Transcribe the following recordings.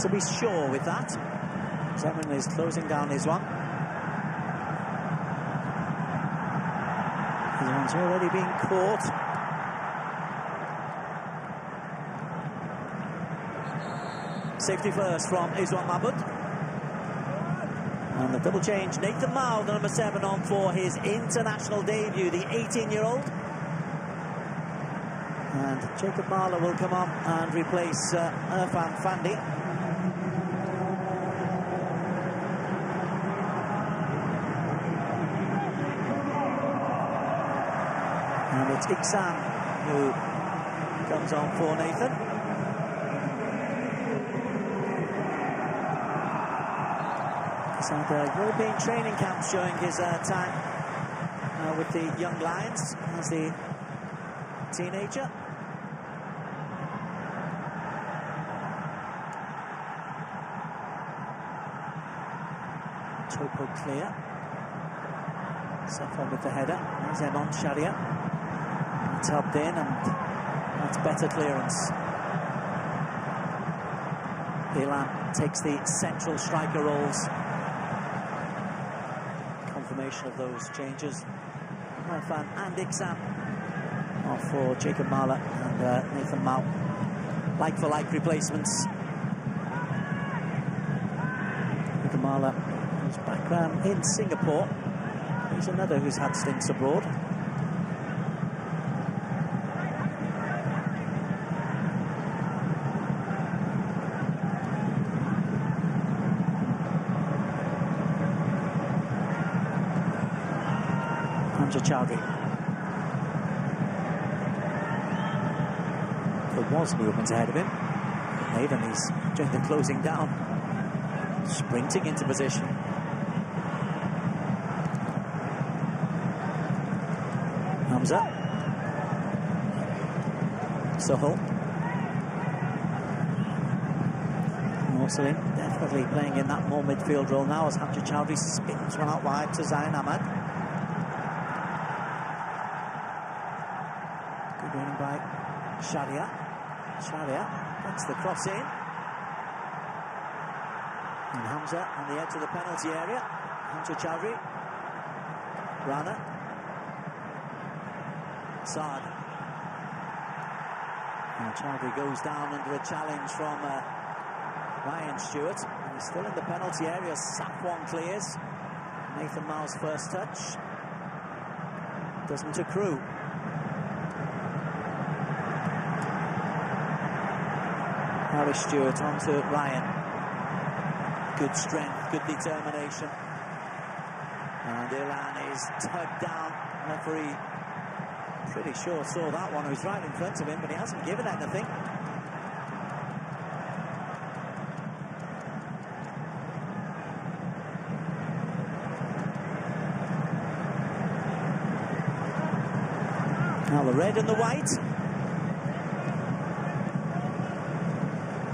to be sure with that. Zemin is closing down his one. His one's already been caught. Safety first from Izwan Mahmoud. And the double change, Nathan Mao, the number 7, on for his international debut, the 18-year-old. And Jacob Marler will come on and replace Irfan Fandi. And it's Iksan who comes on for Nathan. He's had European training camps showing his time with the Young Lions as the teenager. Topo clear. Safon with the header. There's Emon Sharia. Tubbed in, and that's better clearance. Ilan takes the central striker roles. Confirmation of those changes. Irfan and Iksan are for Jacob Marler and Nathan Mao. Like-for-like replacements. Jacob Marler was back in Singapore. He's another who's had stints abroad. Hamza Chowdhury. There was movement ahead of him. Nathan is doing the closing down, sprinting into position. Hamza. Sohel. Morsalim definitely playing in that more midfield role now as Hamza Chowdhury spins one out wide to Zain Ahmad. Good running by Sharia. Sharia gets the cross in. And Hamza on the edge of the penalty area. Hamza Chowdhury. Rana. Saad. And Chowdhury goes down under a challenge from Ryan Stewart. And he's still in the penalty area. Safwan clears. Nathan Mao's first touch doesn't accrue. Harry Stewart onto Ryan. Good strength, good determination. And Ilan is tugged down. Referee pretty sure saw that one. He was right in front of him, but he hasn't given anything. Now the red and the white.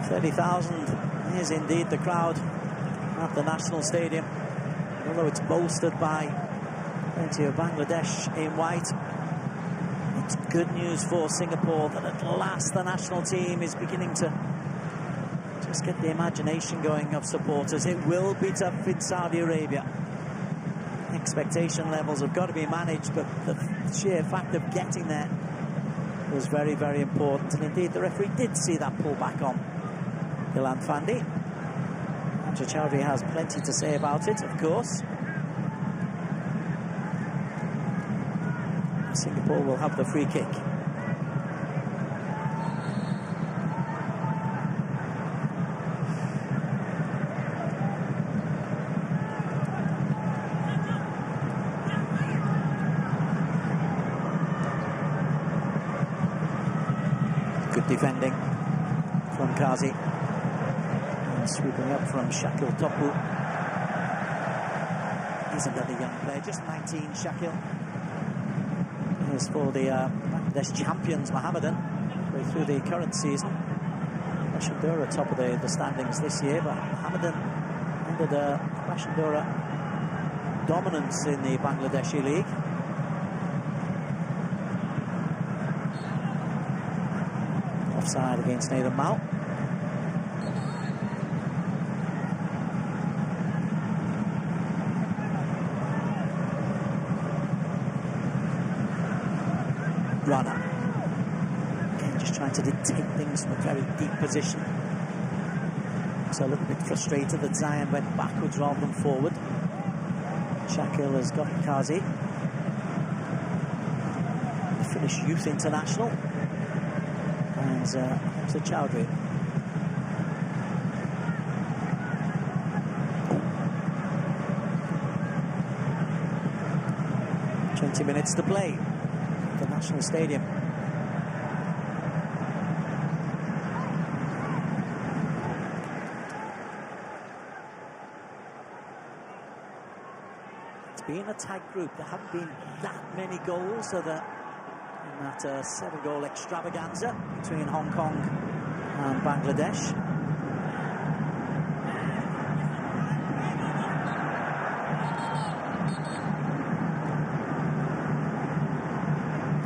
30,000 is indeed the crowd at the National Stadium. Although it's bolstered by plenty of Bangladesh in white, it's good news for Singapore that at last the national team is beginning to just get the imagination going of supporters. It will be tough in Saudi Arabia. Expectation levels have got to be managed, but the sheer fact of getting there was very, very important. And indeed, the referee did see that pull back on Ilan Fandi. Hamza Chowdhury has plenty to say about it, of course. Singapore will have the free kick. Good defending from Kazi. And sweeping up from Shakil Topu. He's another young player, just 19, Shakil. Here's for the Bangladesh champions, Mohammedan, through the current season. Pashandura top of the standings this year, but Mohammedan under the Pashandura dominance in the Bangladeshi league. Offside against Nathan Mao. to dictate things from a very deep position. So a little bit frustrated that Zion went backwards rather than forward. Shakil has got Kazi, the Finnish youth international, and Hamza Chowdhury. "20 minutes to play at the National Stadium." Being a tight group, there haven't been that many goals in that 7-goal extravaganza between Hong Kong and Bangladesh.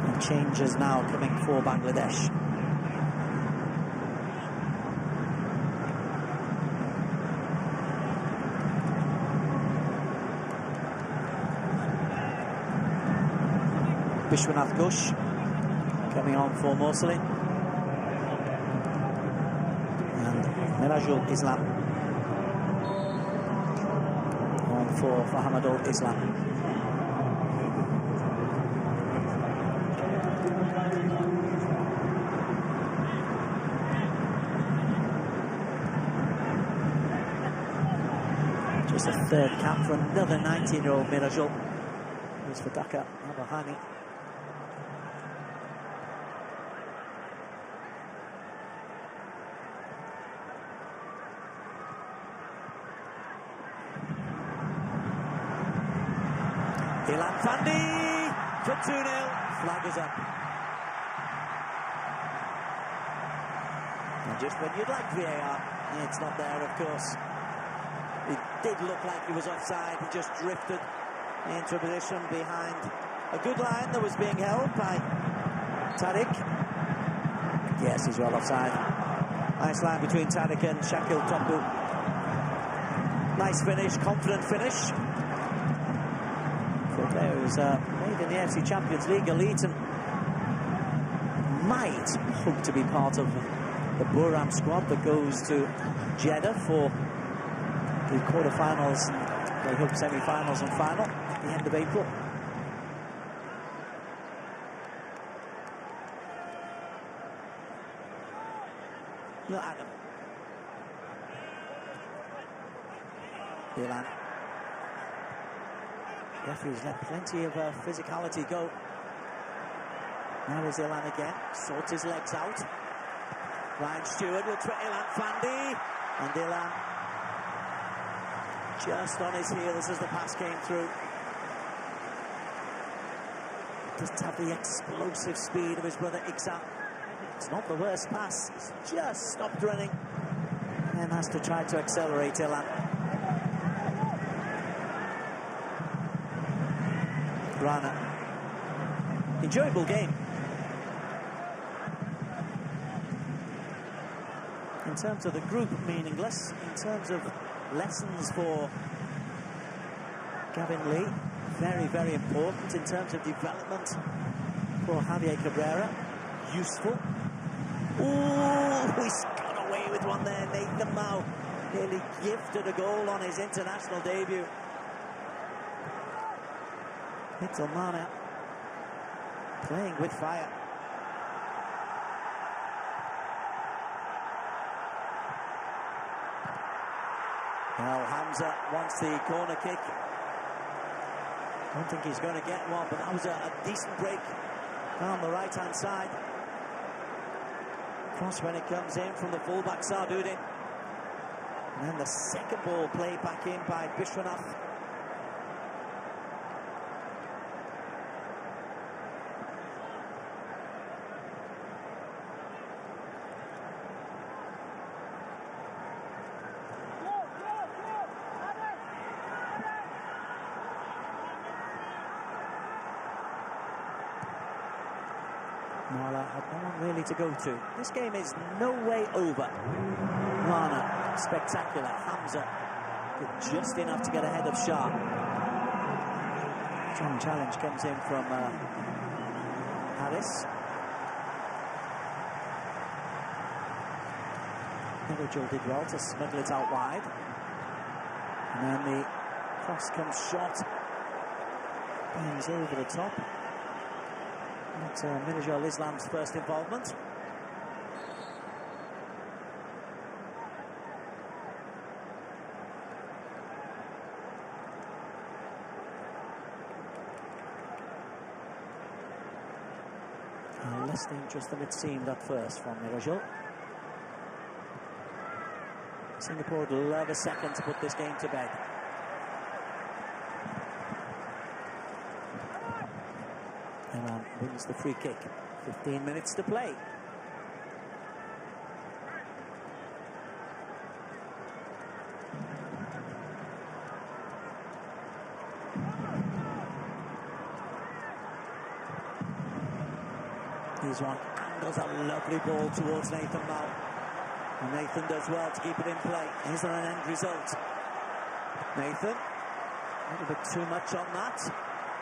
And changes now coming for Bangladesh. Vishwanath Ghosh coming on for Morsali, and Mirajul Islam on for Fahamadul Islam. Just a third cap for another 19-year-old Mirajul. It's for Dhaka Abahani. Ilan Fandi for 2-0. Flag is up. And just when you'd like VAR, it's not there, of course. It did look like he was offside. He just drifted into a position behind a good line that was being held by Tariq. Yes, he's well offside. Nice line between Tariq and Shakil Tombu. Nice finish, confident finish. For a player who's made in the AFC Champions League, Leeton might hope to be part of the Buram squad that goes to Jeddah for the quarter-finals, they hope semi-finals and final at the end of April. No, Adam. Ilan. Referee's let plenty of physicality go. Now is Ilan again, sorts his legs out. Ryan Stewart looks for Ilan Fandi, and Ilan just on his heels as the pass came through. Doesn't have the explosive speed of his brother Iksan. It's not the worst pass, he's just stopped running and has to try to accelerate Ilan. Rana. Enjoyable game. In terms of the group, meaningless. In terms of lessons for Gavin Lee, very, very important. In terms of development for Javier Cabrera, useful. Ooh, he's got away with one there. Nathan Mao nearly gifted a goal on his international debut. Hittel Mana playing with fire. Well, Hamza wants the corner kick. Don't think he's going to get one, but that was a decent break down the right-hand side. Cross when it comes in from the fullback Sarduddin. And then the second ball played back in by Bishwanath. Mala had no one really to go to. This game is no way over. Rana, spectacular. Hamza did just enough to get ahead of Shah. Strong challenge comes in from Harris. Mirajol did well to smuggle it out wide. And then the cross comes short. Bends over the top. Not Mirajol Islam's first involvement. Less dangerous than it seemed at first from Mirajol. Singapore would love a second to put this game to bed. Imam wins the free kick. 15 minutes to play. Here's one, angles a lovely ball towards Nathan Mount. And Nathan does well to keep it in play. Here's an end result. Nathan, a little bit too much on that,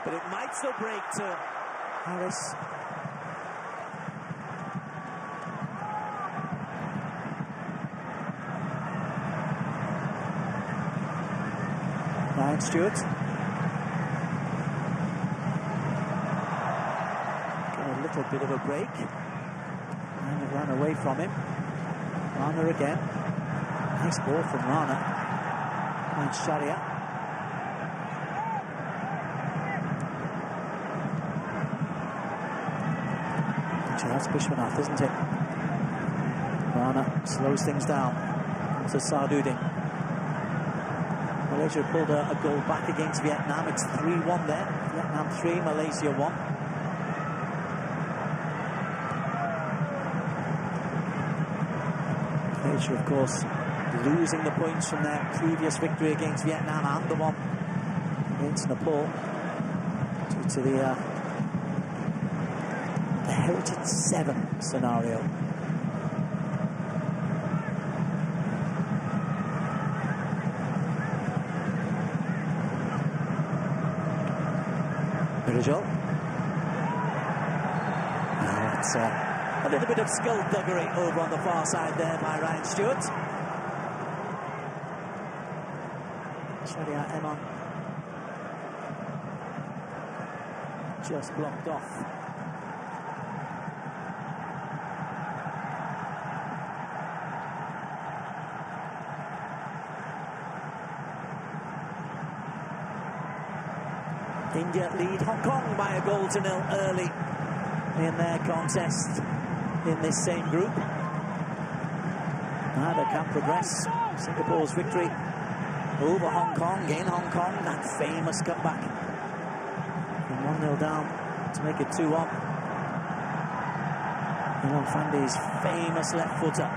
but it might still break to Harris. Ryan Stewart. Got a little bit of a break. And it ran away from him. Rana again. Nice ball from Rana. And Sharia. That's Bishwanath, isn't it? Rana slows things down. To Sarduddin. Malaysia pulled a goal back against Vietnam. It's 3-1 there. Vietnam 3, Malaysia 1. Malaysia, of course, losing the points from their previous victory against Vietnam and the one against Nepal due to the Heritage 7 scenario. Mirajol. That's a little bit of skullduggery over on the far side there by Ryan Stewart. Sharia Eman just blocked off. India lead Hong Kong by 1-0 early in their contest in this same group. Now they can progress. Singapore's victory over Hong Kong, in Hong Kong, that famous comeback from 1-0 down to make it 2-1. Imran Fandi's famous left footer.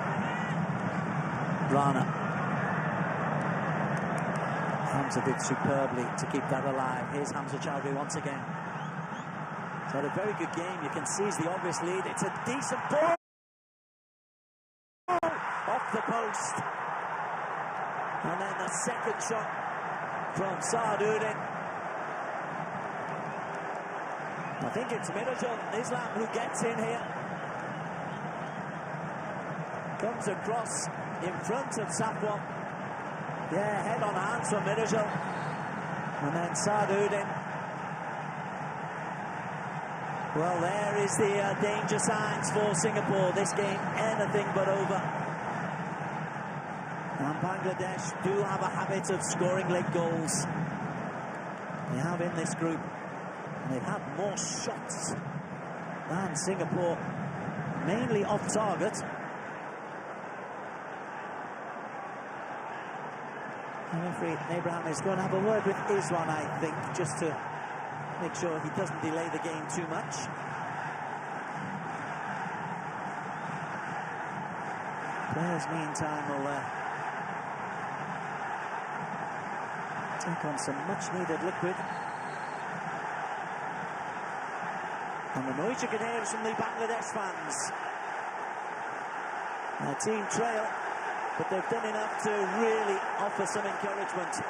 Rana. Hamza did superbly to keep that alive. Here's Hamza Chowdhury once again. He's had a very good game. You can see he's the obvious lead. It's a decent ball off the post. And then the second shot from Sarduddin. I think it's Mirajol Islam who gets in here. Comes across in front of Safwan. Yeah, head on hands from Mirajol. And then Sarduddin. Well, there is the danger signs for Singapore. This game, anything but over. And Bangladesh do have a habit of scoring late goals. They have in this group. And they've had more shots than Singapore, mainly off target. And referee Abraham is going to have a word with Iswan, I think, just to make sure he doesn't delay the game too much. Players, meantime, will take on some much-needed liquid. And the noise you can hear is from the Bangladesh fans. Their team trail, but they've done enough to really offer some encouragement.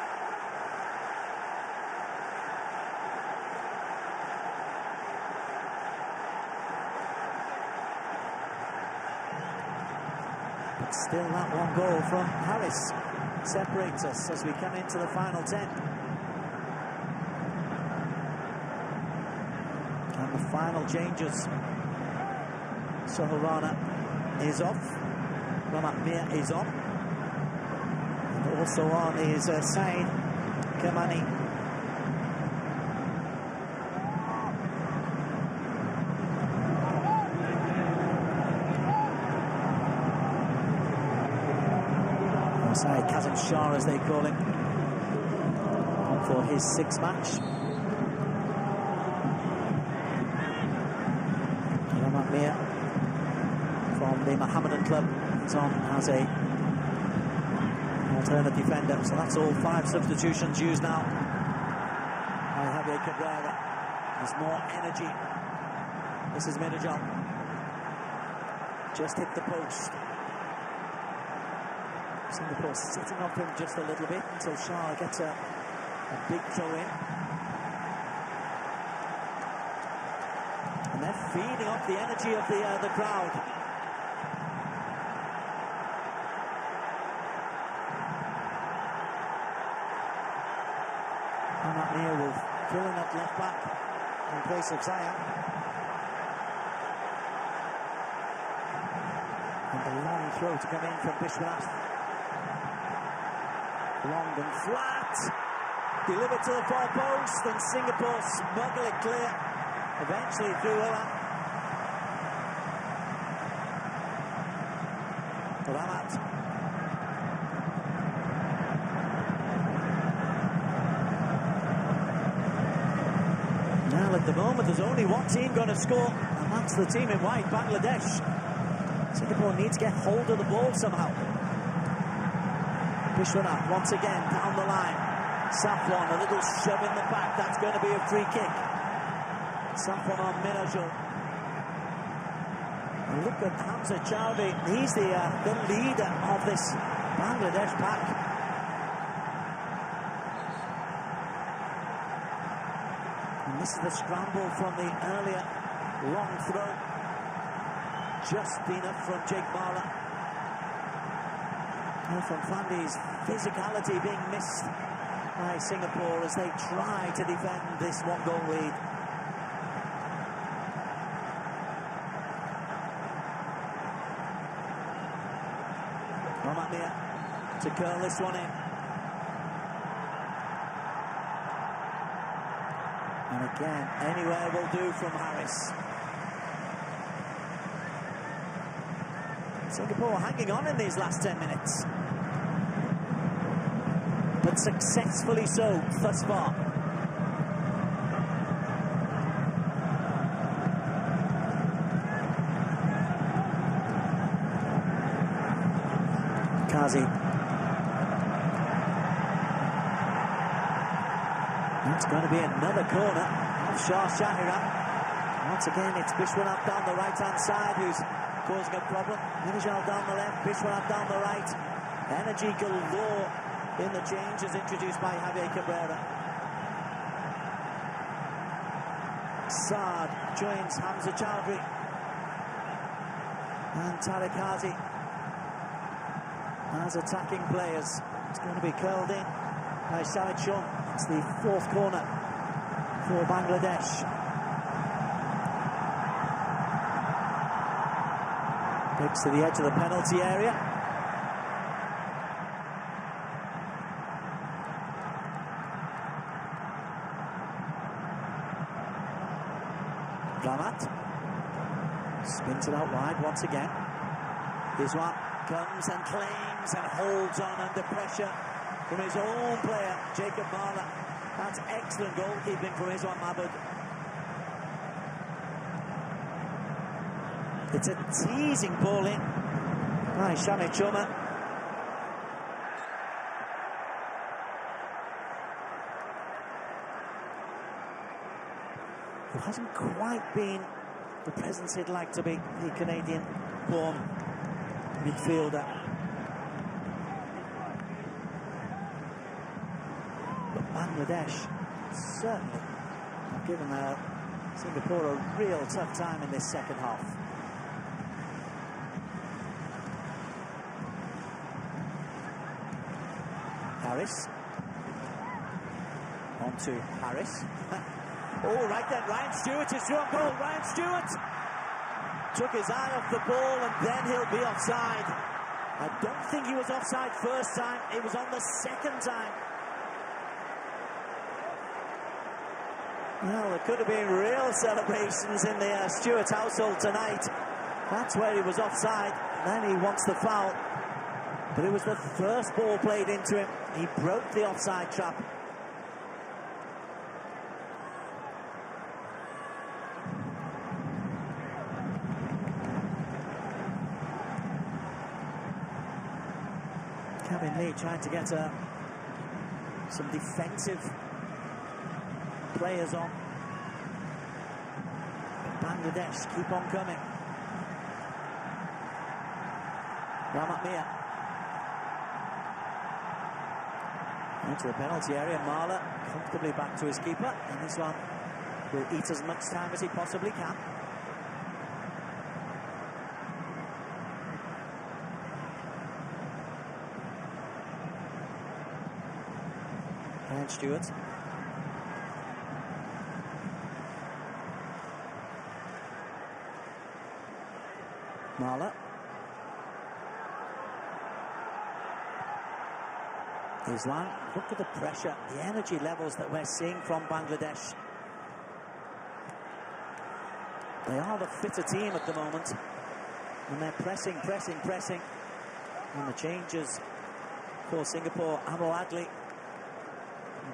But still that one goal from Harris separates us as we come into the final 10. And the final changes. Sohorana is off. Ramat Mir is on. And also on is Saeed Kamani. Saeed Kazim Shah, as they call him, for his 6th match. Ramat Mir from the Mohammedan club is on as a alternate defender. So that's all 5 substitutions used now by Javier Cabrera. There's more energy. This is Minajon. Just hit the post. Singapore sitting off him just a little bit until Shah gets a big throw in. And they're feeding off the energy of the crowd. Ramat Mir will fill in at left back in place of Zaya. And a long throw to come in from Bishwanath. Long and flat, delivered to the far post, and Singapore smuggle it clear, eventually through Ola. Ramat. Now at the moment there's only one team going to score, and that's the team in white, Bangladesh. Singapore needs to get hold of the ball somehow. Bishwanath once again down the line. Safwan, a little shove in the back. That's going to be a free kick. Safwan on Minajon. Look at Hamza Chowdhury. He's the leader of this Bangladesh pack. And this is the scramble from the earlier long throw. Just enough from Jake Marler. From Fandi's physicality being missed by Singapore as they try to defend this 1-goal lead. Ramat Mir to curl this one in. And again, anywhere will do from Harris. Singapore hanging on in these last 10 minutes. But successfully so thus far. Kazi. That's going to be another corner of Shah Shahiran. Once again, it's Bishwanath down the right-hand side who's causing a problem. Minajal down the left, Bishwanath down the right. Energy galore in the changes introduced by Javier Cabrera. Saad joins Hamza Chowdhury and Tariq Hazi as attacking players. It's going to be curled in by Shahid Shum. It's the 4th corner for Bangladesh. Picks to the edge of the penalty area. Ramat spins it out wide once again. Iswan comes and claims and holds on under pressure from his own player, Jacob Marler. That's excellent goalkeeping from Iswan Mahmood. It's a teasing ball in by Shamit Chuma. Who hasn't quite been the presence he'd like to be, the Canadian-born midfielder. But Bangladesh certainly have given Singapore a real tough time in this second half. Harris. On to Harris. Oh, right then, Ryan Stewart is through on goal. Ryan Stewart took his eye off the ball and then he'll be offside. I don't think he was offside first time. It was on the second time. Well, there could have been real celebrations in the Stewart household tonight. That's where he was offside. Then he wants the foul. But it was the first ball played into him. He broke the offside trap. Kevin Lee trying to get some defensive players on. Bangladesh keep on coming. Rahmat Mia into the penalty area. Marler comfortably back to his keeper, and this one will eat as much time as he possibly can. And Stewart. Marler. Islam, look at the pressure, the energy levels that we're seeing from Bangladesh. They are the fitter team at the moment. And they're pressing. And the changes for Singapore. Amol Adli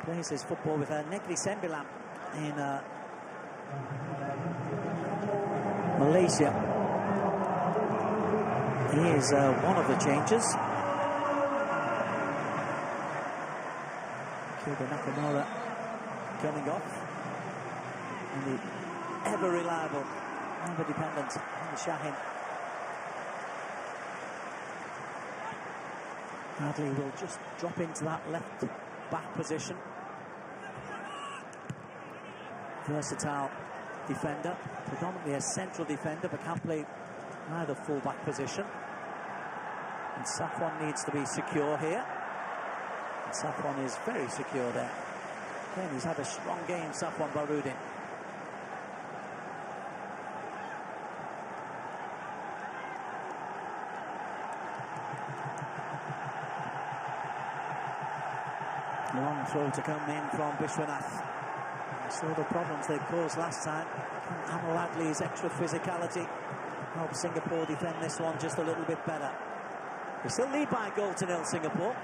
plays his football with Negri Sembilan in Malaysia. He is one of the changes. Kyuga Nakamura coming off. And the ever reliable, ever dependent Shaheen. Adli will just drop into that left back position. Versatile defender, predominantly a central defender, but can play either full-back position. And Safwan needs to be secure here. And Safwan is very secure there. Again, he's had a strong game, Safwan Bahrudin. Long throw to come in from Bishwanath. Saw the problems they caused last time. Amol Adli's extra physicality help Singapore defend this one just a little bit better. They still lead by a goal to nil, Singapore.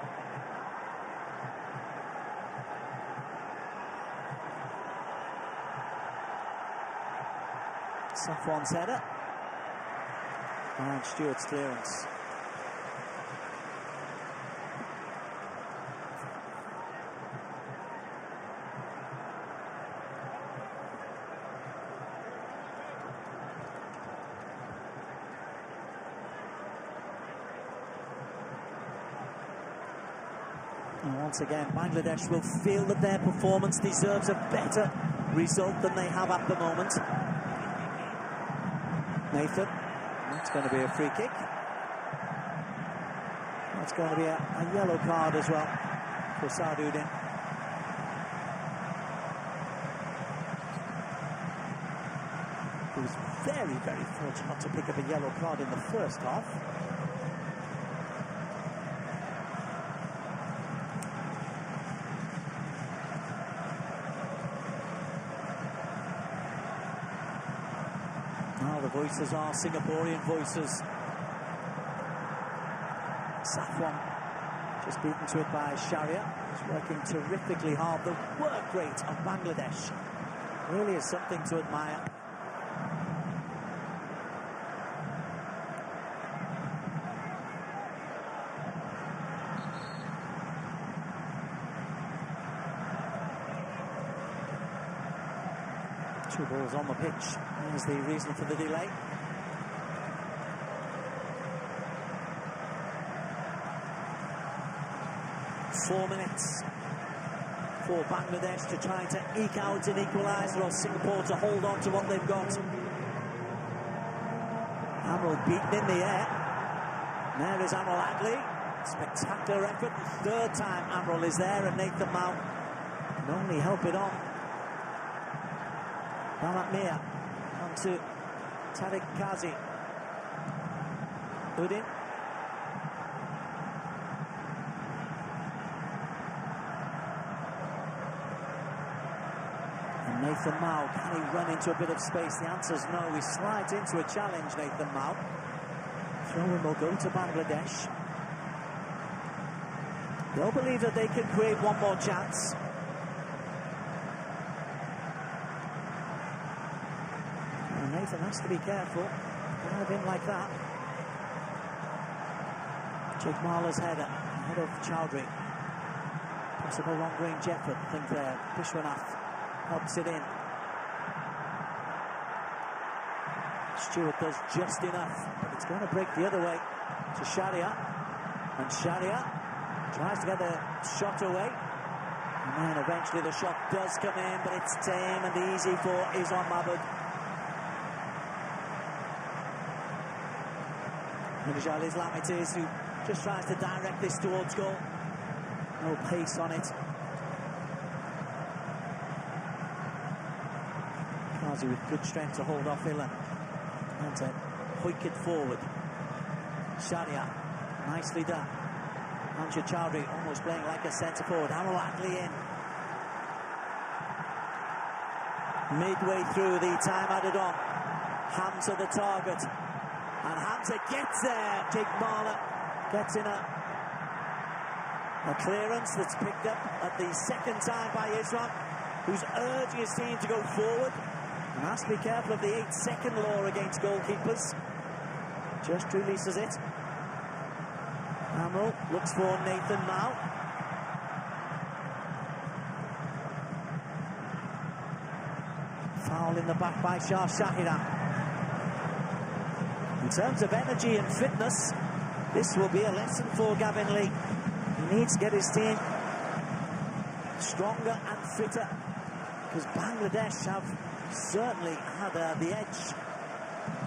Safwan's header. And Stewart's clearance. And once again, Bangladesh will feel that their performance deserves a better result than they have at the moment. Nathan, that's going to be a free kick. That's going to be a yellow card as well for Sadudin. He was very, very fortunate to pick up a yellow card in the first half. Now the voices are Singaporean voices. Safwan just beaten to it by Sharia. He's working terrifically hard. The work rate of Bangladesh really is something to admire. Two balls on the pitch. There's the reason for the delay. Four minutes for Bangladesh to try to eke out an equaliser, or Singapore to hold on to what they've got. Amol beaten in the air. There is Amol Adli. Spectacular effort. The third time Amaral is there, and Nathan Mount can only help it on. Mamat Mir onto Tariq Kazi. Udin. And Nathan Mount, can he run into a bit of space? The answer is no. He slides into a challenge, Nathan Mount. Throw-in will go to Bangladesh. They'll believe that they can create one more chance. And Nathan has to be careful. Dive in like that. Jagmala's header ahead of Chowdhury. Possible long-range effort, I think there. Vishwanath helps it in. Stewart does just enough, but it's going to break the other way to Sharia. And Sharia tries to get the shot away. And then eventually the shot does come in, but it's tame and easy for Izon Mahmood. Nijal Islam it is who just tries to direct this towards goal. No pace on it. Kazi with good strength to hold off Ilan. And to hoik it forward. Sharia, nicely done. Amjad Chowdhury almost playing like a centre forward. Amaral Adli in. Midway through the time added on. Hamza the target. And Hamza gets there. Jagmala gets in a clearance that's picked up at the second time by Israel, who's urging his team to go forward. And has to be careful of the 8-second law against goalkeepers. Just releases it. Amaral looks for Nathan Mount. Foul in the back by Shah Shahira. In terms of energy and fitness, this will be a lesson for Gavin Lee. He needs to get his team stronger and fitter, because Bangladesh have certainly had the edge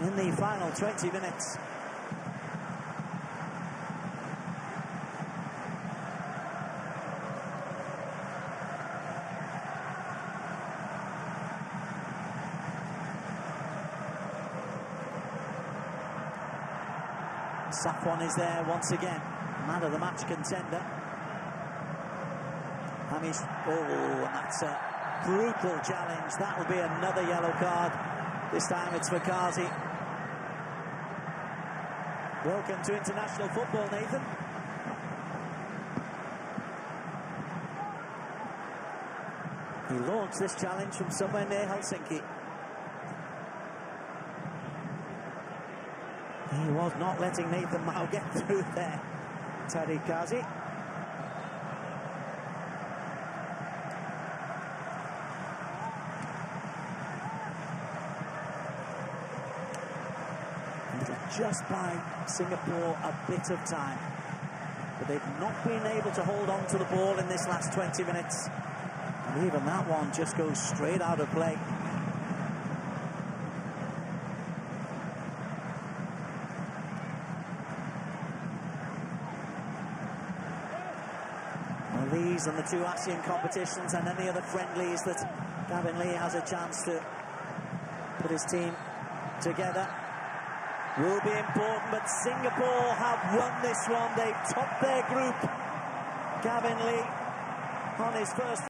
in the final 20 minutes. Safwan is there once again, man of the match contender. Hamish, and that's a brutal challenge. That will be another yellow card. This time it's for Kazi. Welcome to international football, Nathan. He launched this challenge from somewhere near Helsinki. He was not letting Nathan Mao get through there. Tariq Kazi. Just by Singapore a bit of time, but they've not been able to hold on to the ball in this last 20 minutes, and even that one just goes straight out of play. Well, these and the two ASEAN competitions and any other friendlies that Gavin Lee has a chance to put his team together will be important, but Singapore have won this one. They've topped their group. Gavin Lee on his first